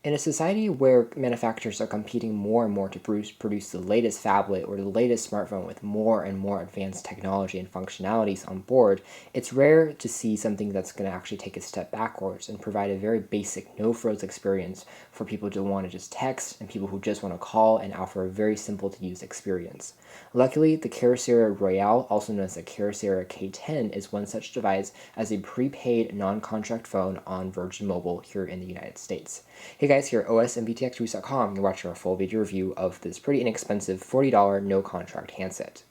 In a society where manufacturers are competing more and more to produce the latest phablet or the latest smartphone with more and more advanced technology and functionalities on board, it's rare to see something that's going to actually take a step backwards and provide a very basic no-frills experience for people who want to just text and people who just want to call and offer a very simple to use experience. Luckily, the Kyocera Royale, also known as the Kyocera K10, is one such device as a prepaid non-contract phone on Virgin Mobile here in the United States. Hey guys, here at osmbtxreviews.com, you're watching our full video review of this pretty inexpensive $40 no-contract handset.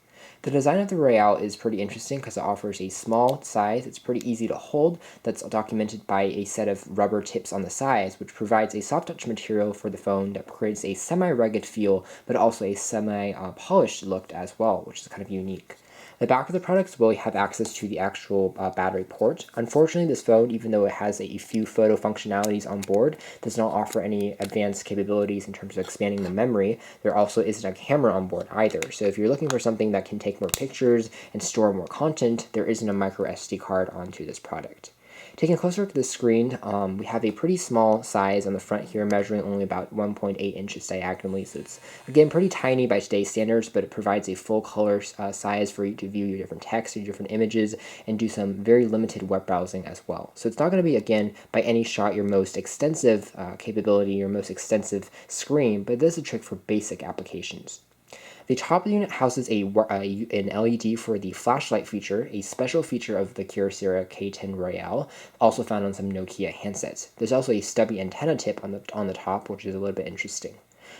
The design of the Royale is pretty interesting because it offers a small size, it's pretty easy to hold, that's documented by a set of rubber tips on the sides, which provides a soft touch material for the phone that creates a semi-rugged feel, but also a semi-polished look as well, which is kind of unique. The back of the product will have access to the actual battery port. Unfortunately, this phone, even though it has a few photo functionalities on board, does not offer any advanced capabilities in terms of expanding the memory. There also isn't a camera on board either. So if you're looking for something that can take more pictures and store more content, there isn't a micro SD card onto this product. Taking a closer look at the screen, we have a pretty small size on the front here, measuring only about 1.8 inches diagonally, so it's, again, pretty tiny by today's standards, but it provides a full color size for you to view your different text, your different images, and do some very limited web browsing as well. So it's not going to be, again, by any shot your most extensive capability, your most extensive screen, but it does a trick for basic applications. The top of the unit houses an LED for the flashlight feature, a special feature of the Kyocera K10 Royale, also found on some Nokia handsets. There's also a stubby antenna tip on the top, which is a little bit interesting.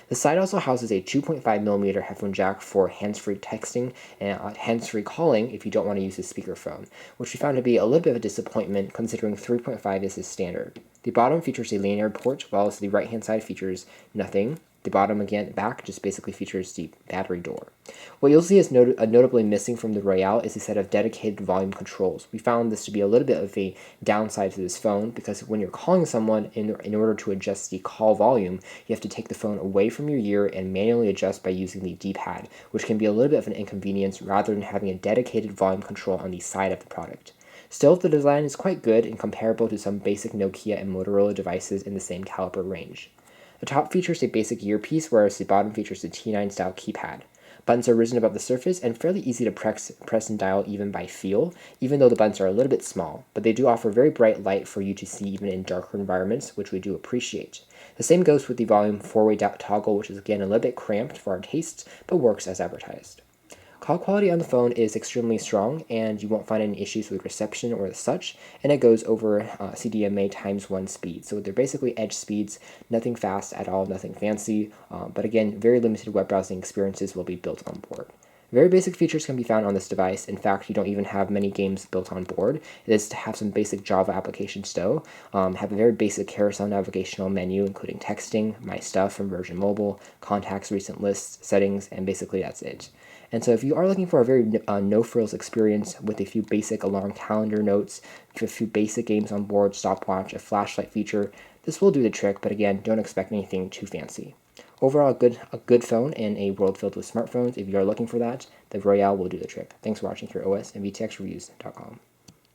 The side also houses a 2.5mm headphone jack for hands-free texting and hands-free calling if you don't want to use a speakerphone, which we found to be a little bit of a disappointment considering 3.5 is the standard. The bottom features a lanyard port, while the right-hand side features nothing. The bottom, again, back, just basically features the battery door. What you'll see is notably missing from the Royale is a set of dedicated volume controls. We found this to be a little bit of a downside to this phone because when you're calling someone, in order to adjust the call volume, you have to take the phone away from your ear and manually adjust by using the D-pad, which can be a little bit of an inconvenience rather than having a dedicated volume control on the side of the product. Still, the design is quite good and comparable to some basic Nokia and Motorola devices in the same caliber range. The top features a basic earpiece, whereas the bottom features a T9 style keypad. Buttons are risen above the surface and fairly easy to press and dial even by feel, even though the buttons are a little bit small, but they do offer very bright light for you to see even in darker environments, which we do appreciate. The same goes with the volume 4-way toggle, which is again a little bit cramped for our tastes, but works as advertised. Call quality on the phone is extremely strong, and you won't find any issues with reception or such, and it goes over CDMA ×1 speed. So they're basically edge speeds, nothing fast at all, nothing fancy, but again, very limited web browsing experiences will be built on board. Very basic features can be found on this device. In fact, you don't even have many games built on board. It is to have some basic Java applications though, have a very basic carousel navigational menu, including texting, my stuff from Virgin Mobile, contacts, recent lists, settings, and basically that's it. And so if you are looking for a very no-frills experience with a few basic alarm calendar notes, a few basic games on board, stopwatch, a flashlight feature, this will do the trick, but again, don't expect anything too fancy. Overall, a good phone in a world filled with smartphones. If you are looking for that, the Royale will do the trick. Thanks for watching here at osmbtxreviews.com.